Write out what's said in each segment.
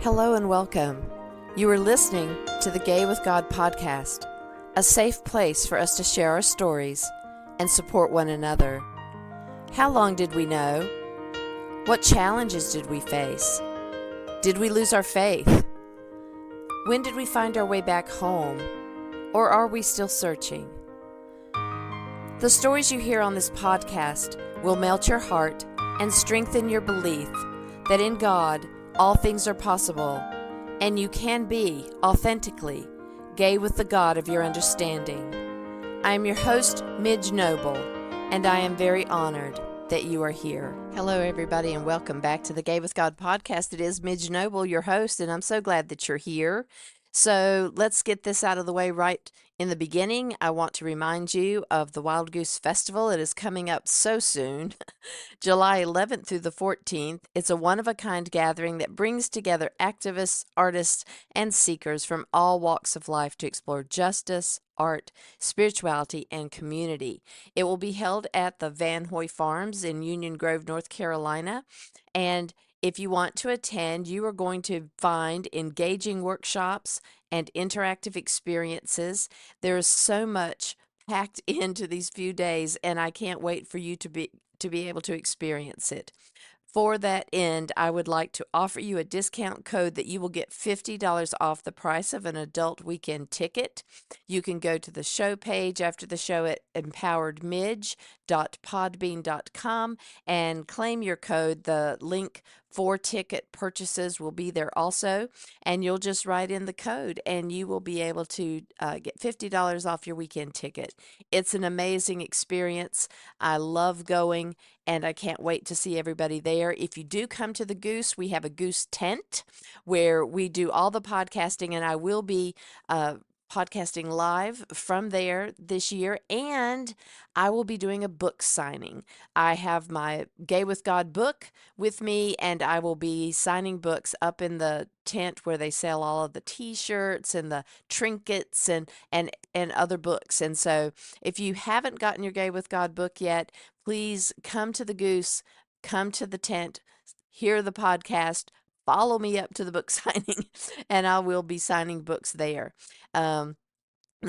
Hello and welcome. You are listening to the Gay with God podcast, a safe place for us to share our stories and support one another. How long did we know? What challenges did we face? Did we lose our faith? When did we find our way back home? Or are we still searching? The stories you hear on this podcast will melt your heart and strengthen your belief that in God, all things are possible, and you can be authentically gay with the God of your understanding. I am your host, Midge Noble, and I am very honored that you are here. Hello, everybody, and welcome back to the Gay with God podcast. It is Midge Noble, your host, and I'm so glad that you're here. So let's get this out of the way right in the beginning. I want to remind you of the Wild Goose Festival. It is coming up so soon, July 11th through the 14th. It's a one-of-a-kind gathering that brings together activists, artists, and seekers from all walks of life to explore justice, art, spirituality, and community. It will be held at the Van Hoy Farms in Union Grove, North Carolina, and if you want to attend, you are going to find engaging workshops and interactive experiences. There is so much packed into these few days, and I can't wait for you to be able to experience it. For that end, I would like to offer you a discount code that you will get $50 off the price of an adult weekend ticket. You can go to the show page after the show at empoweredmidge.podbean.com and claim your code. The link for ticket purchases will be there also, and you'll just write in the code and you will be able to get $50 off your weekend ticket. It's an amazing experience. I love going, and I can't wait to see everybody there. If you do come to the Goose, we have a Goose tent where we do all the podcasting, and I will be podcasting live from there this year, and I will be doing a book signing. I have my Gay with God book with me, and I will be signing books up in the tent where they sell all of the t-shirts and the trinkets and other books. And so if you haven't gotten your Gay with God book yet, please come to the Goose, come to the tent, hear the podcast, follow me up to the book signing, and I will be signing books there. They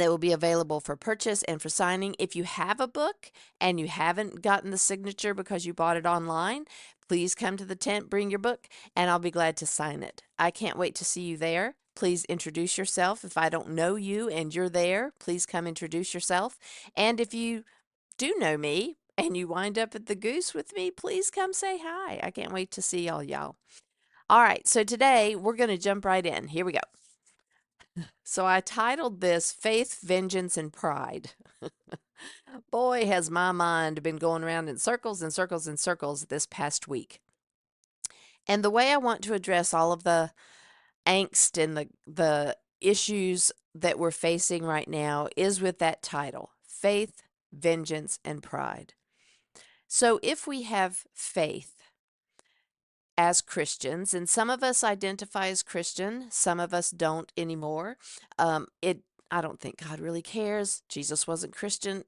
will be available for purchase and for signing. If you have a book and you haven't gotten the signature because you bought it online, please come to the tent, bring your book, and I'll be glad to sign it. I can't wait to see you there. Please introduce yourself. If I don't know you and you're there, please come introduce yourself. And if you do know me and you wind up at the Goose with me, please come say hi. I can't wait to see all y'all. All right, so today we're going to jump right in. Here we go. So I titled this Faith, Vengeance, and Pride. Boy, has my mind been going around in circles and circles and circles this past week. And the way I want to address all of the angst and the issues that we're facing right now is with that title, Faith, Vengeance, and Pride. So if we have faith as Christians, and some of us identify as Christian, some of us don't anymore. I don't think God really cares. Jesus wasn't Christian.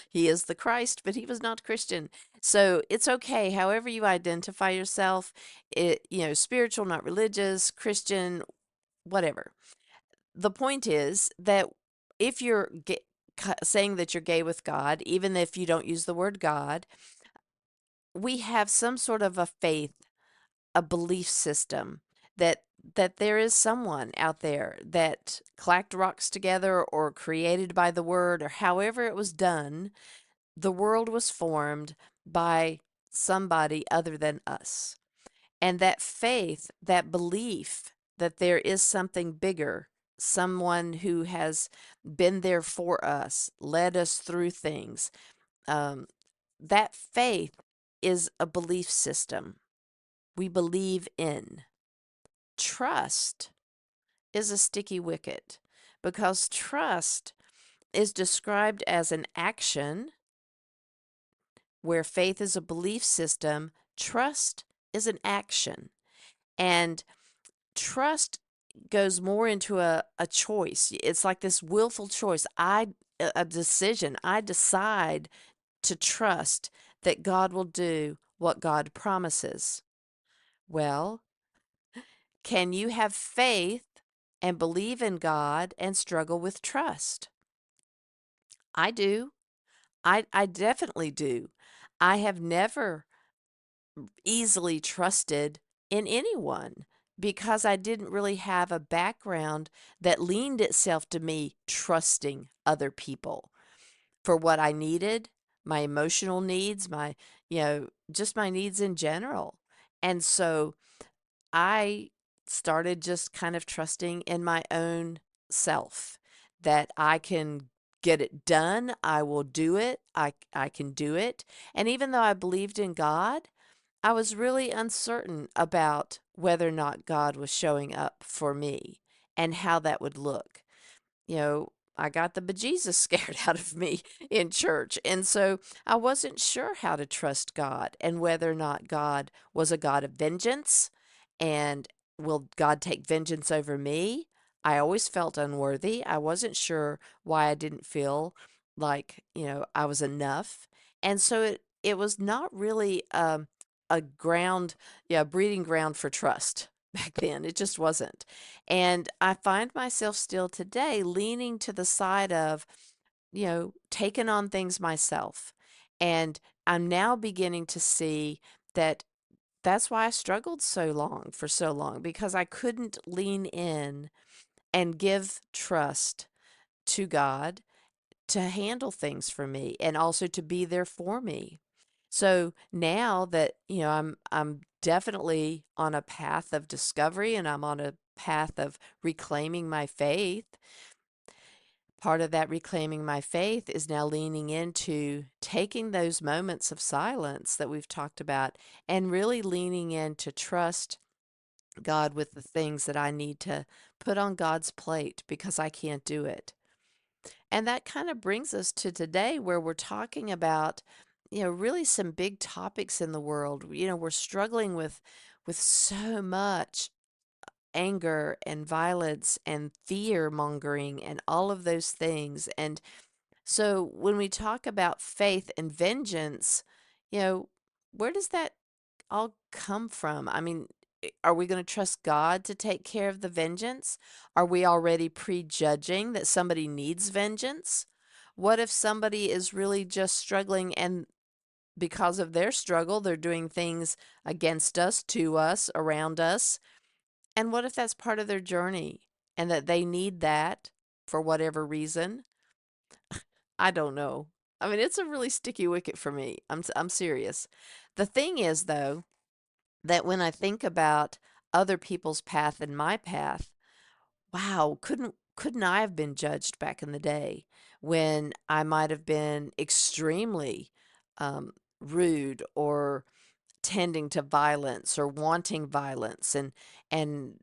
He is the Christ, but he was not Christian. So it's okay, however you identify yourself, spiritual, not religious, Christian, whatever. The point is that if you're saying that you're gay with God, even if you don't use the word God, we have some sort of a faith, a belief system that there is someone out there that clacked rocks together or created by the word or however it was done. The world was formed by somebody other than us. And that faith, that belief that there is something bigger, someone who has been there for us, led us through things, that faith is a belief system we believe in. Trust is a sticky wicket because trust is described as an action where faith is a belief system. Trust is an action, and trust goes more into a choice. It's like this willful choice. A decision. I decide to trust that God will do what God promises. Well, Can you have faith and believe in God and struggle with trust? I do. I definitely do. I have never easily trusted in anyone because I didn't really have a background that leaned itself to me trusting other people for what I needed, my emotional needs, just my needs in general. And so I started just kind of trusting in my own self that I can get it done. I will do it. I can do it. And even though I believed in God, I was really uncertain about whether or not God was showing up for me and how that would look. I got the bejesus scared out of me in church. And so I wasn't sure how to trust God and whether or not God was a God of vengeance and will God take vengeance over me? I always felt unworthy. I wasn't sure why I didn't feel like, I was enough. And so it was not really a ground, yeah, breeding ground for trust back then. It just wasn't. And I find myself still today leaning to the side of, taking on things myself. And I'm now beginning to see that that's why I struggled for so long, because I couldn't lean in and give trust to God to handle things for me and also to be there for me. So now that, I'm definitely on a path of discovery and I'm on a path of reclaiming my faith. Part of that reclaiming my faith is now leaning into taking those moments of silence that we've talked about and really leaning in to trust God with the things that I need to put on God's plate because I can't do it. And that kind of brings us to today where we're talking about, really some big topics in the world. We're struggling with so much anger and violence and fear mongering and all of those things. And so when we talk about faith and vengeance, you know, where does that all come from? I mean, are we going to trust God to take care of the vengeance? Are we already prejudging that somebody needs vengeance? What if somebody is really just struggling and because of their struggle, they're doing things against us, to us, around us? And what if that's part of their journey and that they need that for whatever reason? I don't know. I mean, it's a really sticky wicket for me. I'm serious. The thing is, though, that when I think about other people's path and my path, wow, couldn't I have been judged back in the day when I might have been extremely rude or tending to violence or wanting violence and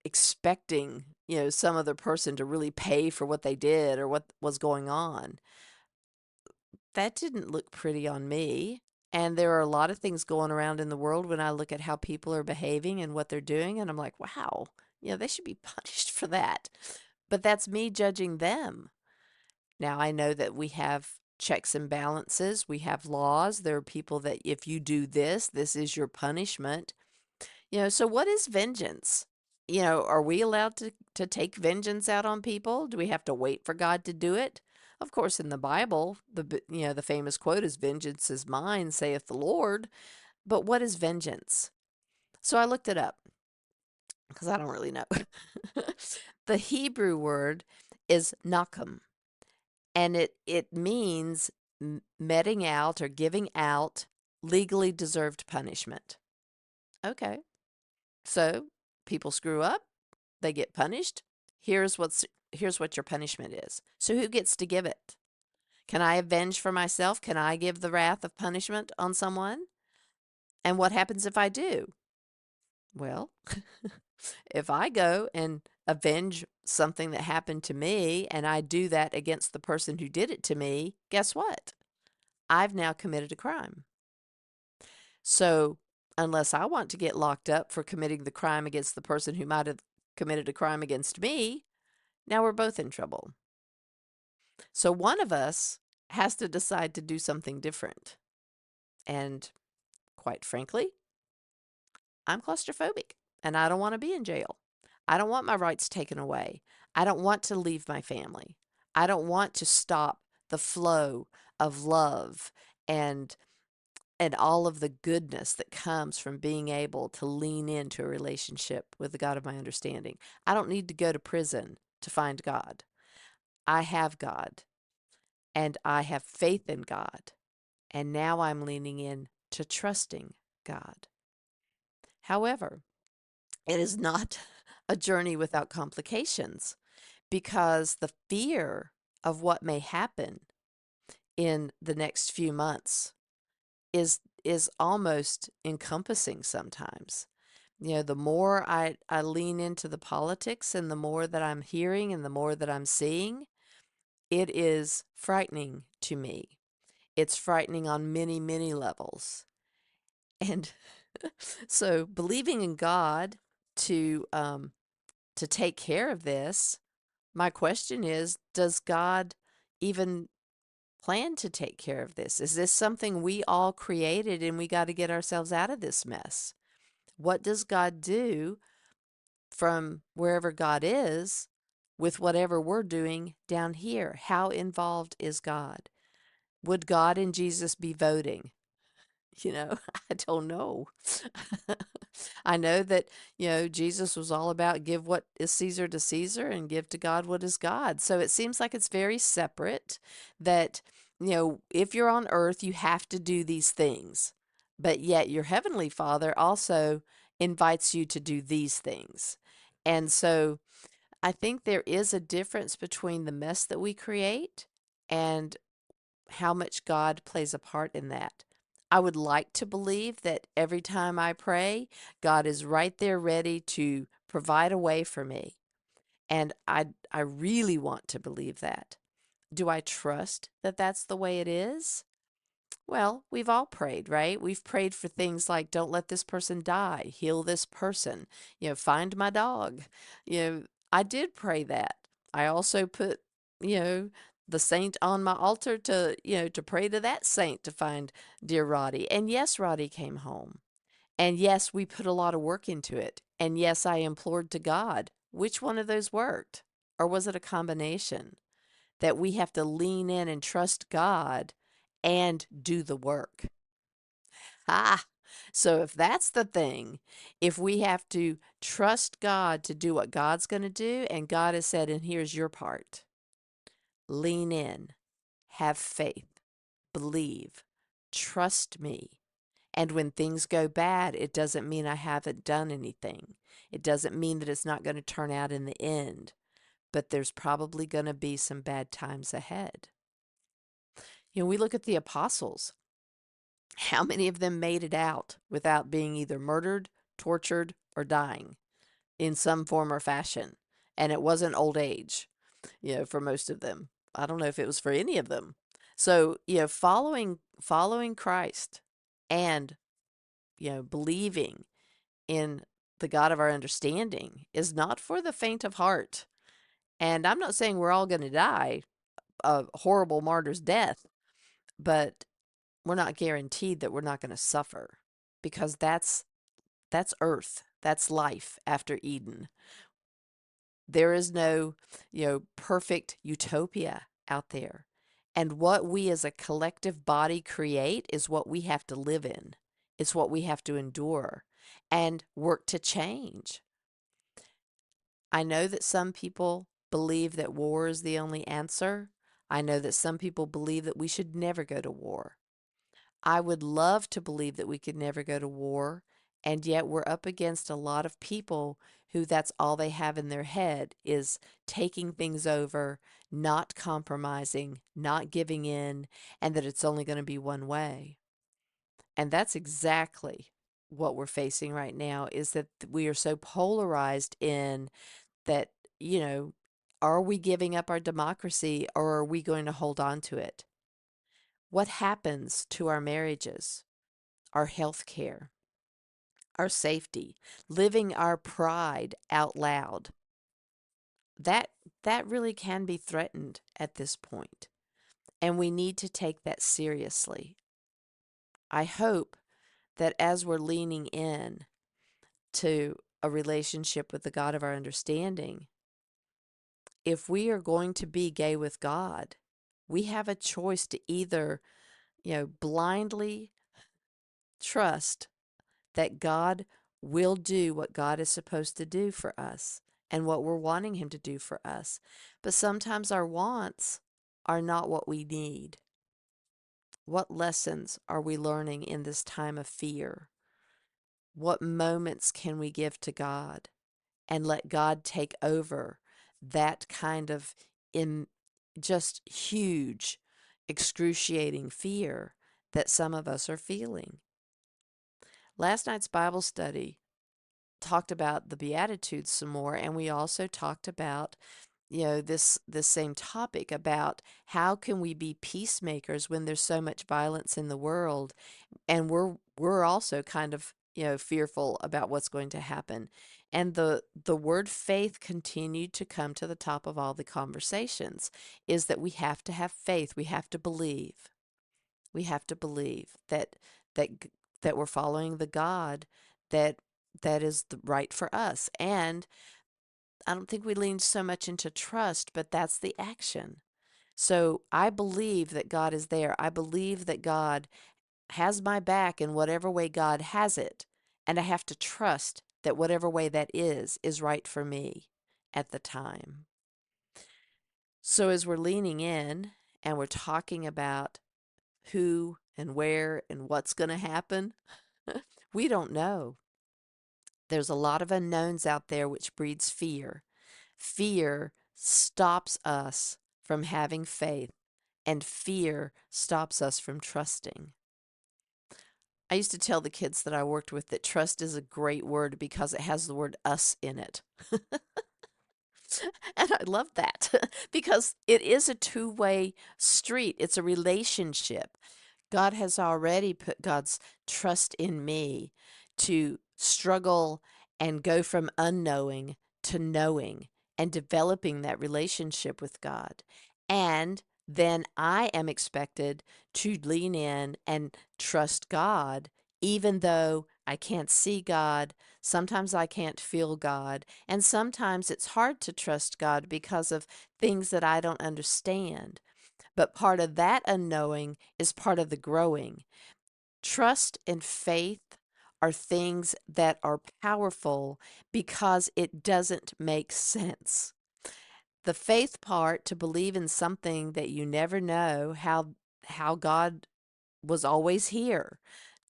expecting, some other person to really pay for what they did or what was going on. That didn't look pretty on me. And there are a lot of things going around in the world when I look at how people are behaving and what they're doing, and I'm like, wow, they should be punished for that. But that's me judging them. Now, I know that we have checks and balances, we have laws. There are people that if you do this, this is your punishment. So what is vengeance? Are we allowed to take vengeance out on people? Do we have to wait for God to do it? Of course, in the Bible, the famous quote is, "Vengeance is mine, saith the Lord." But what is vengeance? So I looked it up because I don't really know. The Hebrew word is nakam, and it means meting out or giving out legally deserved punishment. Okay. So people screw up, they get punished. Here's what your punishment is. So who gets to give it? Can I avenge for myself? Can I give the wrath of punishment on someone? And what happens if I do? Well, if I go and avenge something that happened to me and I do that against the person who did it to me, guess what? I've now committed a crime. So, unless I want to get locked up for committing the crime against the person who might have committed a crime against me, now we're both in trouble. So, one of us has to decide to do something different. And quite frankly, I'm claustrophobic. and I don't want to be in jail. I don't want my rights taken away. I don't want to leave my family. I don't want to stop the flow of love and and all of the goodness that comes from being able to lean into a relationship with the God of my understanding. I don't need to go to prison to find God. I have God, and I have faith in God, and now I'm leaning in to trusting God. However, it is not a journey without complications, because the fear of what may happen in the next few months is almost encompassing sometimes. You know, the more I lean into the politics and the more that I'm hearing and the more that I'm seeing, it is frightening to me. It's frightening on many, many levels. And so believing in God to take care of this, my question is, does God even plan to take care of this? Is this something we all created and we got to get ourselves out of this mess? What does God do from wherever God is with whatever we're doing down here? How involved is God? Would God and Jesus be voting? You know, I don't know. I know that, Jesus was all about give what is Caesar to Caesar and give to God what is God. So it seems like it's very separate that, if you're on earth, you have to do these things. But yet your heavenly Father also invites you to do these things. And so I think there is a difference between the mess that we create and how much God plays a part in that. I would like to believe that every time I pray, God is right there ready to provide a way for me. And I really want to believe that. Do I trust that that's the way it is? Well, we've all prayed, right? We've prayed for things like don't let this person die, heal this person, find my dog. I did pray that. I also put, you know, the saint on my altar to pray to that saint to find dear Roddy. And yes, Roddy came home. And yes, we put a lot of work into it. And yes, I implored to God. Which one of those worked? Or was it a combination? That we have to lean in and trust God and do the work. Ah, so if that's the thing, if we have to trust God to do what God's going to do, and God has said, and here's your part, lean in, have faith, believe, trust me. And when things go bad, it doesn't mean I haven't done anything. It doesn't mean that it's not going to turn out in the end, but there's probably going to be some bad times ahead. We look at the apostles. How many of them made it out without being either murdered, tortured, or dying in some form or fashion? And it wasn't old age, for most of them. I don't know if it was for any of them. So, following Christ and, believing in the God of our understanding is not for the faint of heart. And I'm not saying we're all going to die a horrible martyr's death, but we're not guaranteed that we're not going to suffer, because that's earth. That's life after Eden. There is no, perfect utopia out there. And what we as a collective body create is what we have to live in. It's what we have to endure and work to change. I know that some people believe that war is the only answer. I know that some people believe that we should never go to war. I would love to believe that we could never go to war, and yet we're up against a lot of people who that's all they have in their head is taking things over, not compromising, not giving in, and that it's only going to be one way. And that's exactly what we're facing right now, is that we are so polarized in that, are we giving up our democracy or are we going to hold on to it? What happens to our marriages, our health care, our safety, living our pride out loud? That really can be threatened at this point, and we need to take that seriously. I hope that as we're leaning in to a relationship with the God of our understanding, if we are going to be gay with God, we have a choice to either, blindly trust that God will do what God is supposed to do for us and what we're wanting Him to do for us. But sometimes our wants are not what we need. What lessons are we learning in this time of fear? What moments can we give to God and let God take over that kind of just huge, excruciating fear that some of us are feeling? Last night's Bible study talked about the Beatitudes some more, and we also talked about this same topic about how can we be peacemakers when there's so much violence in the world, and we're also kind of fearful about what's going to happen. And the word faith continued to come to the top of all the conversations, is that we have to have faith. We have to believe. We have to believe that that we're following the God that is right for us. And I don't think we lean so much into trust, but that's the action. So I believe that God is there. I believe that God has my back in whatever way God has it. And I have to trust that whatever way that is right for me at the time. So as we're leaning in and we're talking about who and where and what's going to happen, we don't know. There's a lot of unknowns out there, which breeds fear. Fear stops us from having faith, and fear stops us from trusting. I used to tell the kids that I worked with that trust is a great word because it has the word us in it. And I love that because it is a two-way street. It's a relationship. God has already put God's trust in me to struggle and go from unknowing to knowing and developing that relationship with God. And then I am expected to lean in and trust God, even though I can't see God. Sometimes I can't feel God. And sometimes it's hard to trust God because of things that I don't understand. But part of that unknowing is part of the growing. Trust and faith are things that are powerful because it doesn't make sense. The faith part, to believe in something that you never know how God was always here.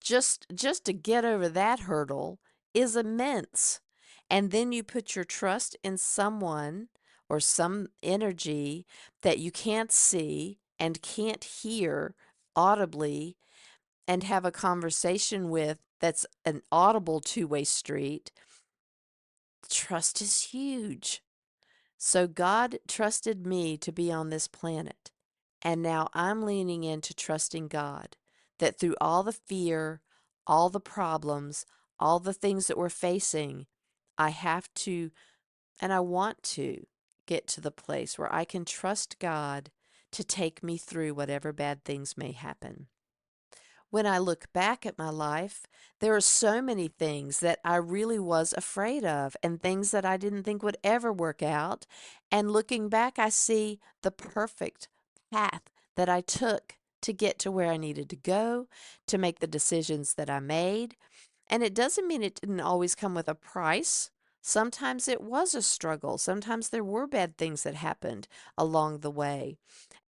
Just to get over that hurdle is immense. And then you put your trust in someone or some energy that you can't see and can't hear audibly and have a conversation with that's an audible two-way street. Trust is huge. So God trusted me to be on this planet. And now I'm leaning into trusting God that through all the fear, all the problems, all the things that we're facing, I have to, and I want to get to the place where I can trust God to take me through whatever bad things may happen. When I look back at my life, there are so many things that I really was afraid of and things that I didn't think would ever work out. And looking back, I see the perfect path that I took to get to where I needed to go, to make the decisions that I made. And it doesn't mean it didn't always come with a price. Sometimes it was a struggle. Sometimes there were bad things that happened along the way.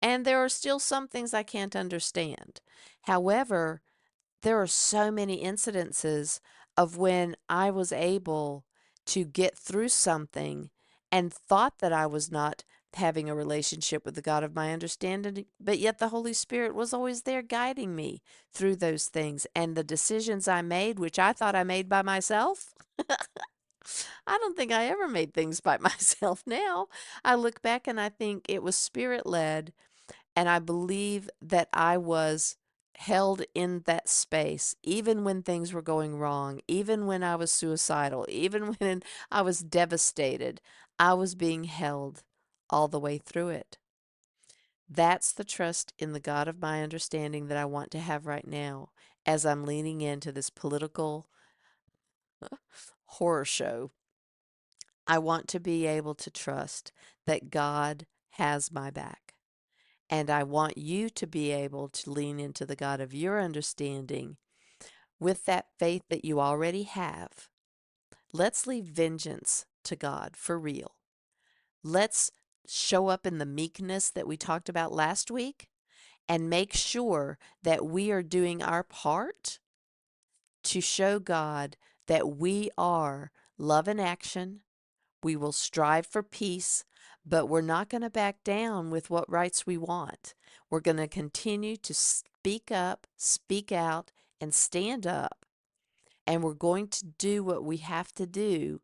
And there are still some things I can't understand. However, there are so many incidences of when I was able to get through something and thought that I was not having a relationship with the God of my understanding, but yet the Holy Spirit was always there guiding me through those things. And the decisions I made, which I thought I made by myself, I don't think I ever made things by myself now. I look back and I think it was spirit led, and I believe that I was held in that space, even when things were going wrong, even when I was suicidal, even when I was devastated. I was being held all the way through it. That's the trust in the God of my understanding that I want to have right now as I'm leaning into this political horror show. I want to be able to trust that God has my back. And I want you to be able to lean into the God of your understanding with that faith that you already have. Let's leave vengeance to God for real. Let's show up in the meekness that we talked about last week and make sure that we are doing our part to show God that we are love in action. We will strive for peace, but we're not going to back down with what rights we want. We're going to continue to speak up, speak out, and stand up. And we're going to do what we have to do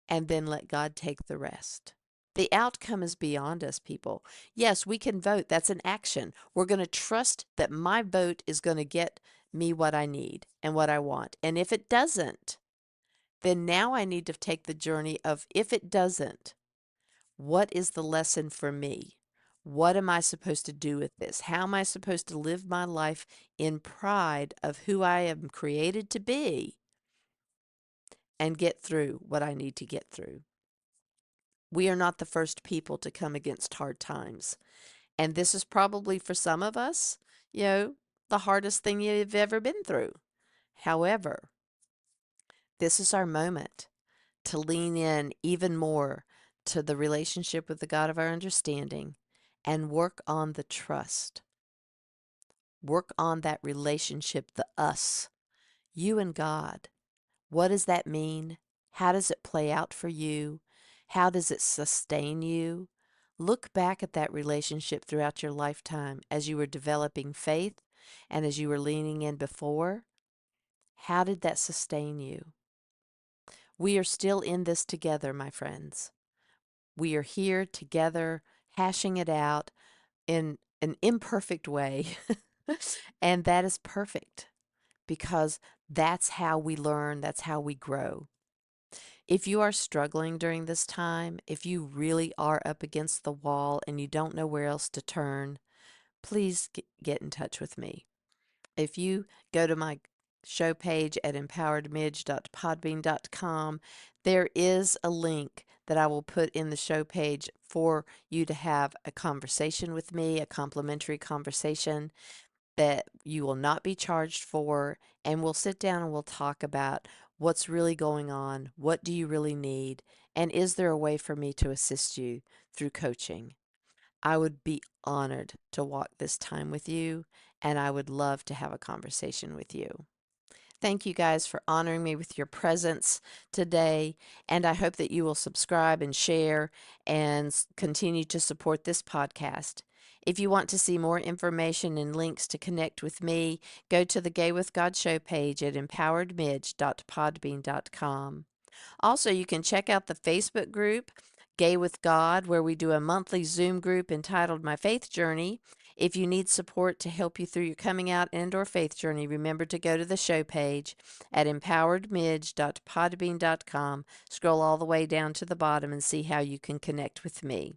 and then let God take the rest. The outcome is beyond us, people. Yes, we can vote. That's an action. We're going to trust that my vote is going to get me what I need and what I want. And if it doesn't, then now I need to take the journey of if it doesn't, what is the lesson for me? What am I supposed to do with this? How am I supposed to live my life in pride of who I am created to be and get through what I need to get through? We are not the first people to come against hard times. And this is probably for some of us, the hardest thing you've ever been through. However, this is our moment to lean in even more to the relationship with the God of our understanding and work on the trust. Work on that relationship, the us, you and God. What does that mean? How does it play out for you? How does it sustain you? Look back at that relationship throughout your lifetime as you were developing faith and as you were leaning in before. How did that sustain you? We are still in this together, my friends. We are here together, hashing it out in an imperfect way. And that is perfect because that's how we learn, that's how we grow. If you are struggling during this time, if you really are up against the wall and you don't know where else to turn, please get in touch with me. If you go to my show page at empoweredmidge.podbean.com, there is a link that I will put in the show page for you to have a conversation with me, a complimentary conversation that you will not be charged for, and we'll sit down and we'll talk about what's really going on, what do you really need, and is there a way for me to assist you through coaching? I would be honored to walk this time with you, and I would love to have a conversation with you. Thank you guys for honoring me with your presence today, and I hope that you will subscribe and share and continue to support this podcast. If you want to see more information and links to connect with me, go to the Gay with God show page at empoweredmidge.podbean.com. Also, you can check out the Facebook group, Gay with God, where we do a monthly Zoom group entitled My Faith Journey. If you need support to help you through your coming out and/or faith journey, remember to go to the show page at empoweredmidge.podbean.com. Scroll all the way down to the bottom and see how you can connect with me.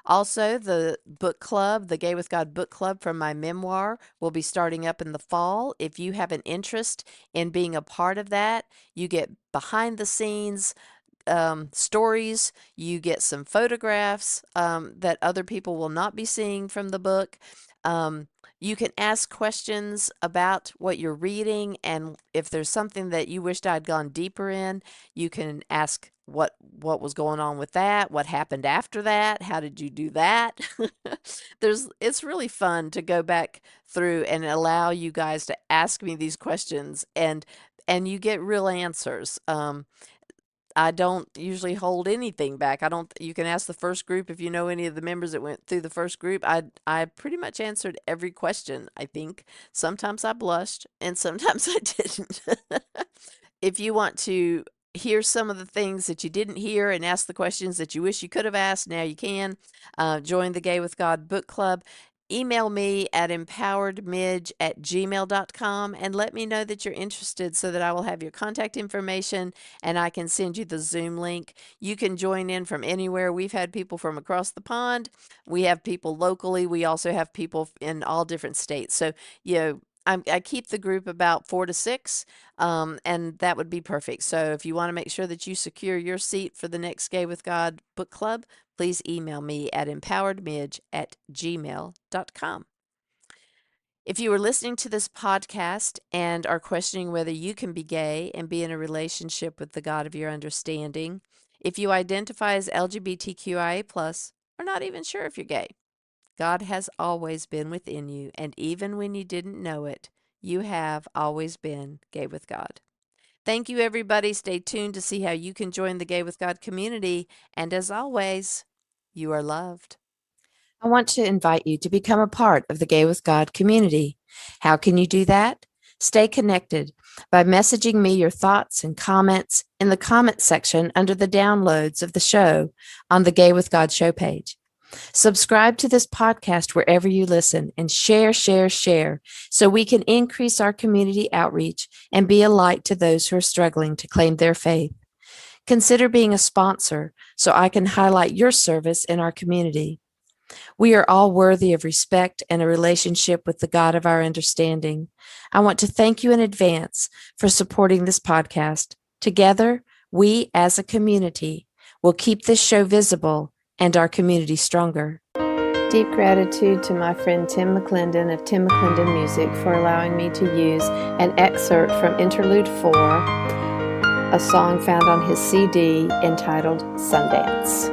Also, the book club, the Gay with God book club from my memoir, will be starting up in the fall. If you have an interest in being a part of that, you get behind the scenes stories, you get some photographs that other people will not be seeing from the book. You can ask questions about what you're reading, and if there's something that you wished I'd gone deeper in, you can ask what was going on with that, what happened after that, how did you do that? It's really fun to go back through and allow you guys to ask me these questions, and you get real answers. I don't usually hold anything back. You can ask the first group if you know any of the members that went through the first group. I pretty much answered every question, I think. Sometimes I blushed and sometimes I didn't. If you want to hear some of the things that you didn't hear and ask the questions that you wish you could have asked, now you can. Join the Gay with God book club. Email me at empoweredmidge@gmail.com and let me know that you're interested so that I will have your contact information and I can send you the Zoom link. You can join in from anywhere. We've had people from across the pond. We have people locally. We also have people in all different states. So, I keep the group about 4 to 6, and that would be perfect. So if you want to make sure that you secure your seat for the next Gay with God book club, please email me at empoweredmidge@gmail.com. If you are listening to this podcast and are questioning whether you can be gay and be in a relationship with the God of your understanding, if you identify as LGBTQIA+, or not even sure if you're gay, God has always been within you, and even when you didn't know it, you have always been gay with God. Thank you, everybody. Stay tuned to see how you can join the Gay with God community, and as always, you are loved. I want to invite you to become a part of the Gay with God community. How can you do that? Stay connected by messaging me your thoughts and comments in the comment section under the downloads of the show on the Gay with God show page. Subscribe to this podcast wherever you listen and share so we can increase our community outreach and be a light to those who are struggling to claim their faith. Consider being a sponsor so I can highlight your service in our community. We are all worthy of respect and a relationship with the God of our understanding. I want to thank you in advance for supporting this podcast. Together, we as a community will keep this show visible and our community stronger. Deep gratitude to my friend Tim McClendon of Tim McClendon Music for allowing me to use an excerpt from Interlude 4, a song found on his CD entitled Sundance.